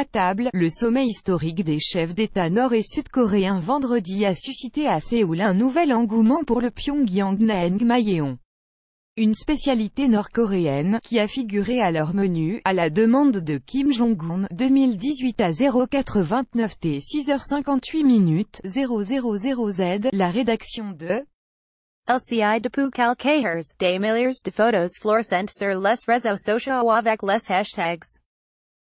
À table, le sommet historique des chefs d'État nord- et sud-coréens vendredi a suscité à Séoul un nouvel engouement pour le Pyongyang Naengmyeon, une spécialité nord-coréenne, qui a figuré à leur menu, à la demande de Kim Jong-un, 2018 à 0429 t 6h58 000Z, la rédaction de LCI de Pukal Kahers, des milliers de photos fluorescentes sur les réseaux sociaux avec les hashtags.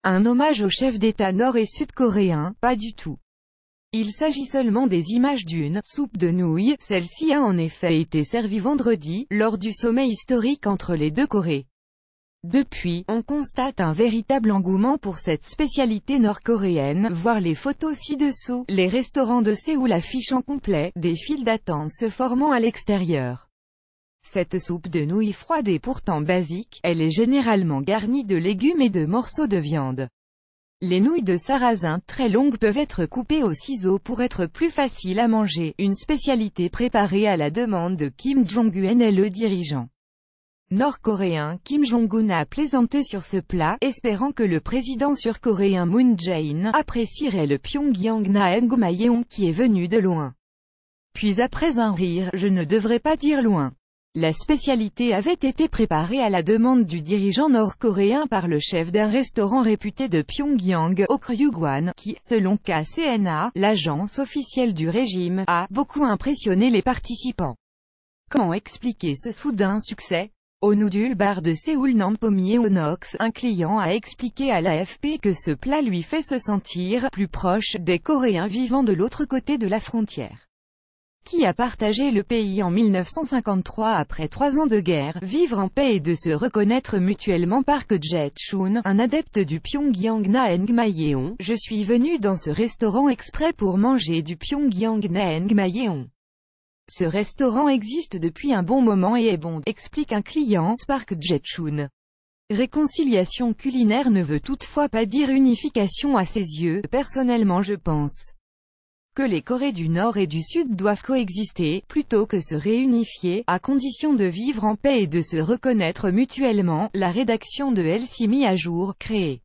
Un hommage aux chefs d'État nord- et sud-coréens? Pas du tout. Il s'agit seulement des images d'une soupe de nouilles. Celle-ci a en effet été servie vendredi, lors du sommet historique entre les deux Corées. Depuis, on constate un véritable engouement pour cette spécialité nord-coréenne. Voir les photos ci-dessous. Les restaurants de Séoul affichent en complet, des files d'attente se formant à l'extérieur. Cette soupe de nouilles froide est pourtant basique, elle est généralement garnie de légumes et de morceaux de viande. Les nouilles de sarrasin très longues peuvent être coupées au ciseau pour être plus faciles à manger, une spécialité préparée à la demande de Kim Jong-un et le dirigeant nord-coréen. Kim Jong-un a plaisanté sur ce plat, espérant que le président sud-coréen Moon Jae-in apprécierait le Pyongyang Naengmyeon qui est venu de loin. Puis après un rire, je ne devrais pas dire loin. La spécialité avait été préparée à la demande du dirigeant nord-coréen par le chef d'un restaurant réputé de Pyongyang, Okryugwan, qui, selon KCNA, l'agence officielle du régime, a beaucoup impressionné les participants. Comment expliquer ce soudain succès? Au Noodle Bar de Séoul Nampomi-Eonox, un client a expliqué à l'AFP que ce plat lui fait se sentir plus proche des Coréens vivant de l'autre côté de la frontière, qui a partagé le pays en 1953 après 3 ans de guerre. Vivre en paix et de se reconnaître mutuellement. Park Jae-chun, un adepte du Pyongyang Naengmyeon. Je suis venu dans ce restaurant exprès pour manger du Pyongyang Naengmyeon. Ce restaurant existe depuis un bon moment et est bon, explique un client, Park Jae-chun. Réconciliation culinaire ne veut toutefois pas dire unification à ses yeux. Personnellement je pense que les Corées du Nord et du Sud doivent coexister, plutôt que se réunifier, à condition de vivre en paix et de se reconnaître mutuellement. La rédaction de LCI mis à jour, créée